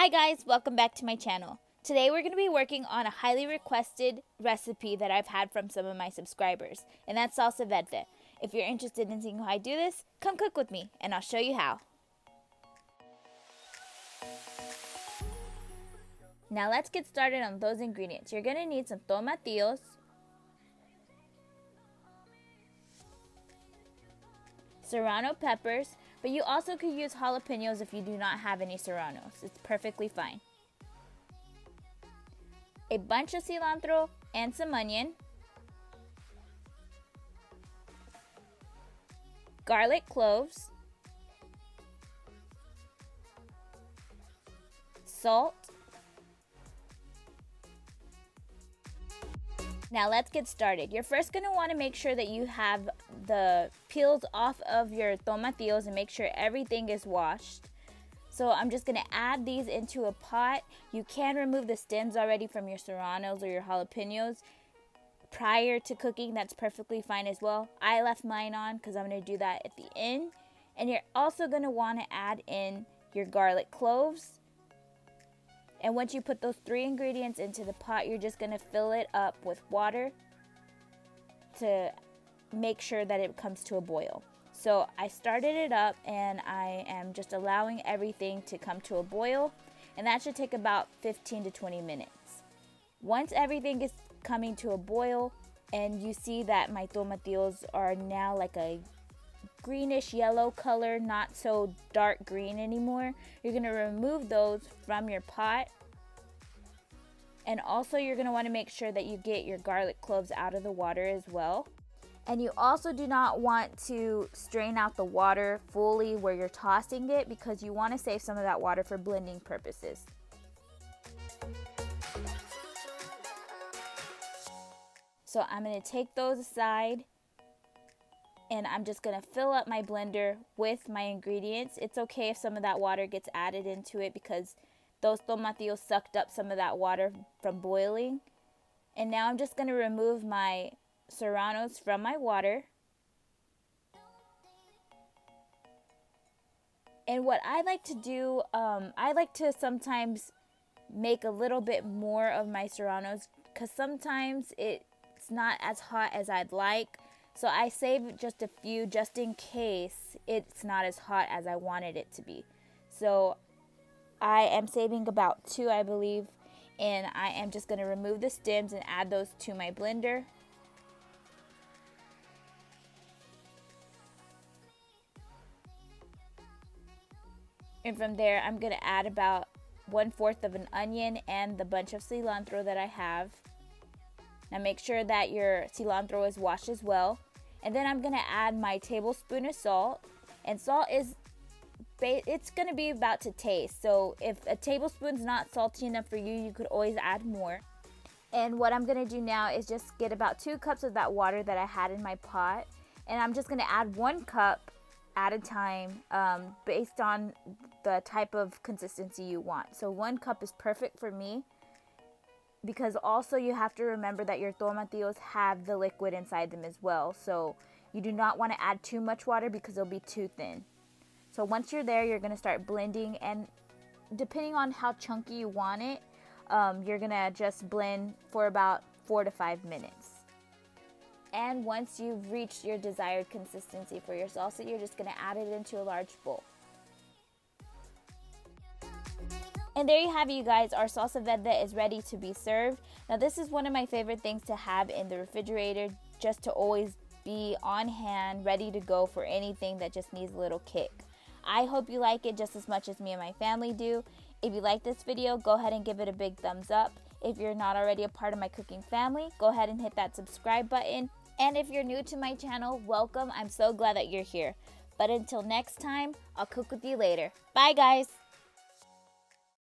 Hi guys, welcome back to my channel. Today we're going to be working on a highly requested recipe that I've had from some of my subscribers, and that's Salsa Verde. If you're interested in seeing how I do this, come cook with me and I'll show you how. Now let's get started on those ingredients. You're going to need some tomatillos, Serrano peppers, but you also could use jalapenos if you do not have any serranos. It's perfectly fine. A bunch of cilantro and some onion, garlic cloves, salt. Now let's get started. You're first going to want to make sure that you have the peels off of your tomatillos and make sure everything is washed. So I'm just going to add these into a pot. You can remove the stems already from your serranos or your jalapenos prior to cooking. That's perfectly fine as well. I left mine on because I'm going to do that at the end. And you're also going to want to add in your garlic cloves. And once you put those three ingredients into the pot, you're just going to fill it up with water to make sure that it comes to a boil. So I started it up and I am just allowing everything to come to a boil, and that should take about 15 to 20 minutes. Once everything is coming to a boil and you see that my tomatillos are now like a greenish yellow color, not so dark green anymore, you're going to remove those from your pot. And also you're going to want to make sure that you get your garlic cloves out of the water as well. And you also do not want to strain out the water fully where you're tossing it, because you want to save some of that water for blending purposes. So I'm going to take those aside. And I'm just going to fill up my blender with my ingredients. It's okay if some of that water gets added into it because those tomatillos sucked up some of that water from boiling. And now I'm just going to remove my serranos from my water. And what I like to do, I like to sometimes make a little bit more of my serranos because sometimes it's not as hot as I'd like. So I save just a few just in case it's not as hot as I wanted it to be. So I am saving about 2, I believe, and I am just going to remove the stems and add those to my blender. And from there, I'm going to add about 1/4 of an onion and the bunch of cilantro that I have. Now make sure that your cilantro is washed as well. And then I'm going to add my tablespoon of salt. And salt is, it's going to be about to taste. So if a tablespoon's not salty enough for you, you could always add more. And what I'm going to do now is just get about 2 cups of that water that I had in my pot. And I'm just going to add 1 cup at a time based on the type of consistency you want. So 1 cup is perfect for me, because also you have to remember that your tomatillos have the liquid inside them as well. So you do not want to add too much water because it'll be too thin. So once you're there, you're going to start blending, and depending on how chunky you want it, you're going to just blend for about 4 to 5 minutes. And once you've reached your desired consistency for your salsa, you're just going to add it into a large bowl. And there you have it, you guys. Our salsa verde is ready to be served. Now this is one of my favorite things to have in the refrigerator, just to always be on hand, ready to go for anything that just needs a little kick. I hope you like it just as much as me and my family do. If you like this video, go ahead and give it a big thumbs up. If you're not already a part of my cooking family, go ahead and hit that subscribe button. And if you're new to my channel, welcome. I'm so glad that you're here. But until next time, I'll cook with you later. Bye guys!